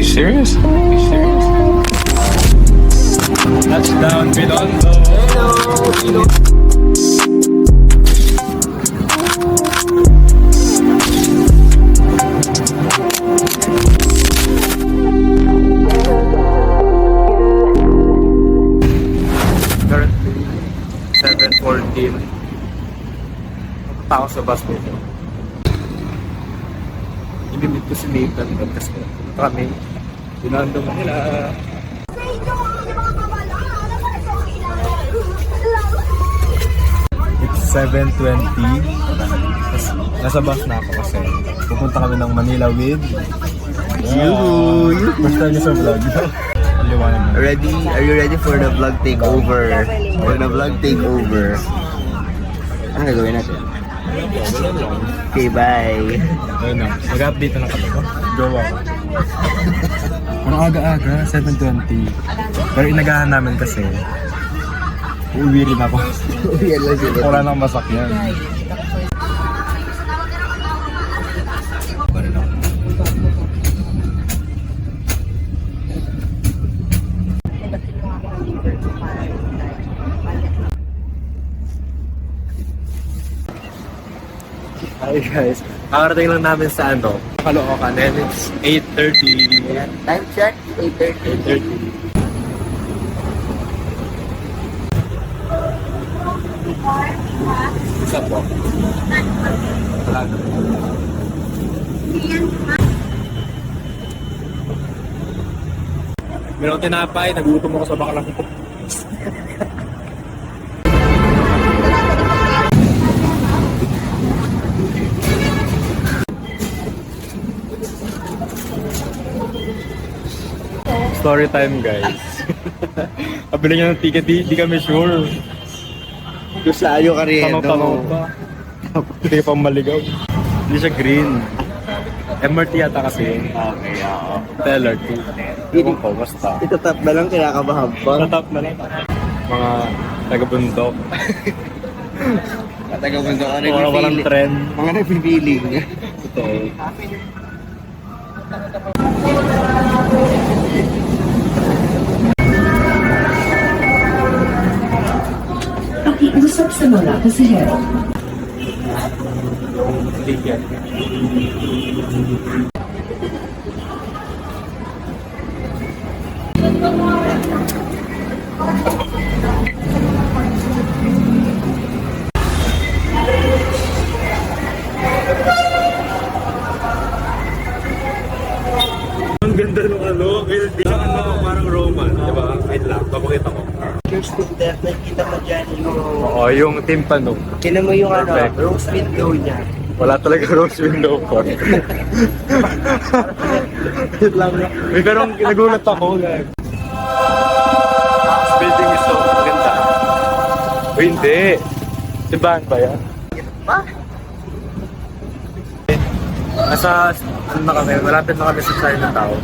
serious? Are you serious? Touchdown, Binondo. Hello. Currently, 7:14. Punta ako sa bus nito. Inimit ko si Nathan kasi kami. Binondo Manila. It's 7:20. Nasa bus na ako kasi pupunta kami ng Manila with you. First time sa vlog. Ready? Are you ready for the vlog takeover? For the vlog takeover. Ano gagawin natin? Okay, bye. Ayun na, mag-update na kami. Go ako. Parang aga-aga, 7:20. Pero inagahan namin kasi uuwi rin ako. Yan lang sila. Wala nang masakyan. Hi guys, kakarating lang namin sa Caloocan and it's 8:30. Time check, 8:30. 8:30. Isa po. Wala na. Meron tinapay, nagutom ako sa bakalang. Story time guys. Kabili niya ng ticket, di kami sure. Gusto ayo ka rin. Tanong-tanong pa. Hindi ka pang maligaw. Hindi siya green. MRT yata kasi. Okay, oo. Teller 2. Ewan ko, basta. Itatap na lang, kinakabahan pa. Tatap na lang. Mga taga-bundok. Taga-bundok ka Mga walang trend. Mga nagpipiling. Ito. Pakiusap sa mga pasahero. Ticket. Ang ganda ng building. Parang Roman, di ba? Wait lang, papakita ko. Cheers to death, nakikita mo dyan yung... Oo, yung timpano. Tinan mo yung Perfect. rose window niya. Wala talaga rose window ko. Wait lang. Pero nagulat ako. This building is so ganda. O hindi. Dibahan ba yan? Pa? Nasa, na kami, malapit na kami sa Chinatown.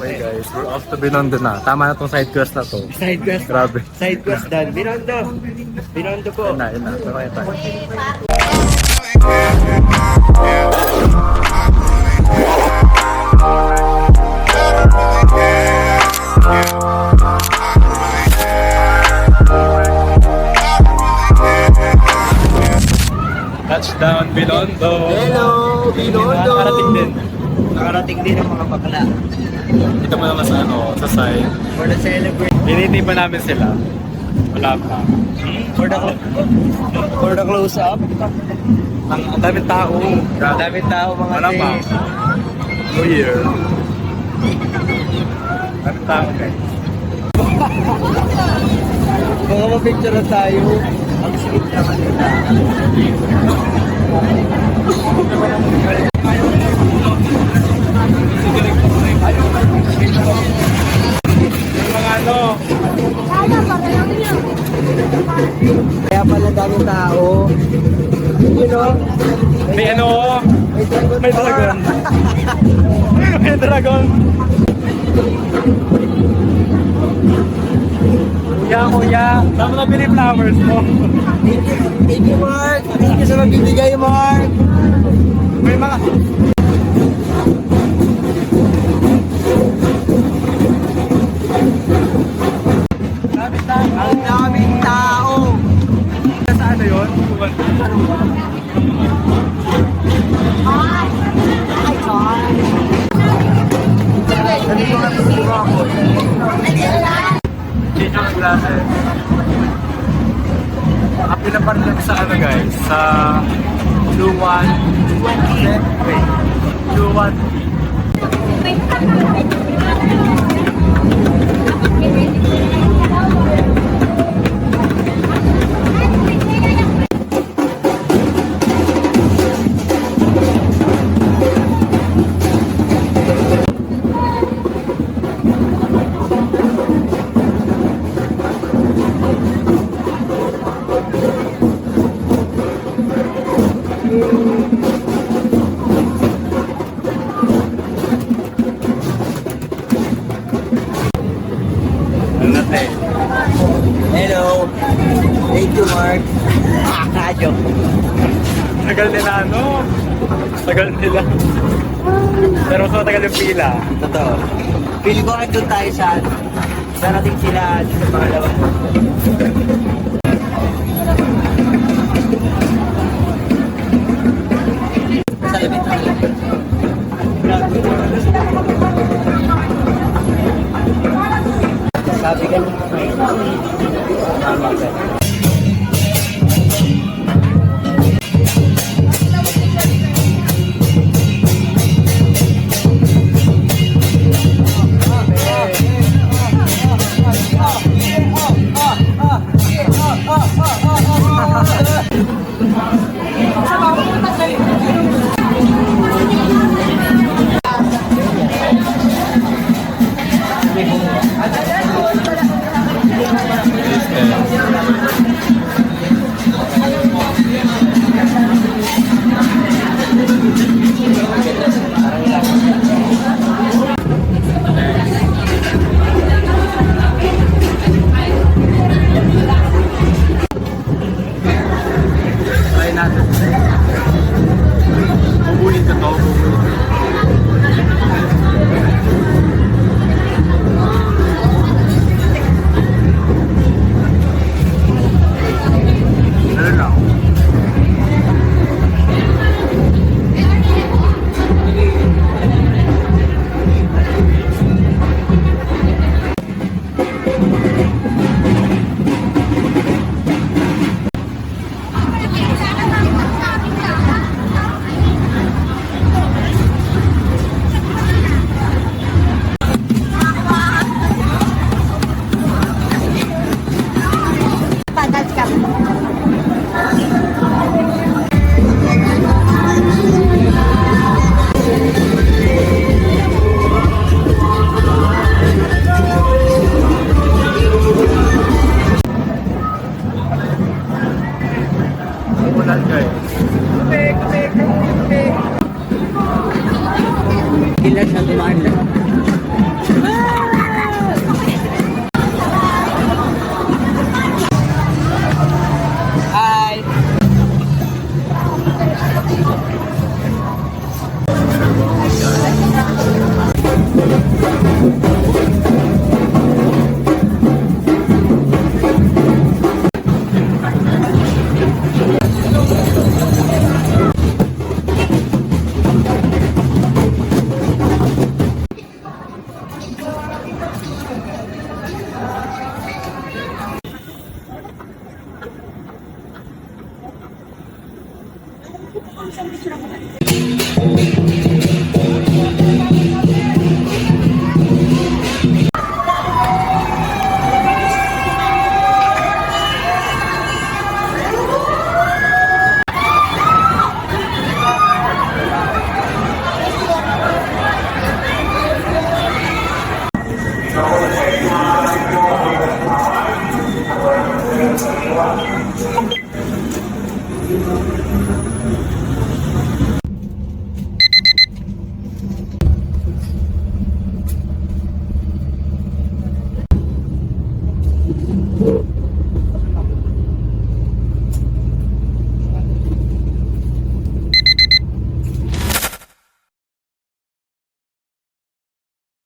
Okay guys, we're off to Binondo na. Tama na tong side quest na to. Side quest. Grabe. Side quest done. Binondo. Binondo po. Yun na. Pero kaya tayo. Touchdown, Binondo! Hello, Binondo. Nakarating din. Nakarating din ang mga bakla. Dito mo naman sa side. For the celebration. Hinihintay pa namin sila. Wala pa. For the close-up. Ang daming tao. Ang daming tao mga Wala pa. sis. New Year. Daming tao guys. Mga mapicture na tayo. Ang sweet naman nila. Kaya pala daming tao. You know? May may pa. dragon. May dragon. Kuya, tama na bili flowers mo. Thank you, Mark. Thank you sa magbibigay, Mark. Change yung glasses. Ang pinapartner sa ano guys, sa Luwan. Wait. Luwan. Ano te? Hello. Thank you, Mark. Joke. Tagal nila ano? Tagal nila. Pero mas matagal yung pila. Totoo. Feeling ko doon tayo sa darating sila sa pangalawa. Sa labit na labit. Sabi ka Try natin. Bubulin ko to. Ano lang? Umulan guys. ilan na tumaan lang. Hi! Thank you.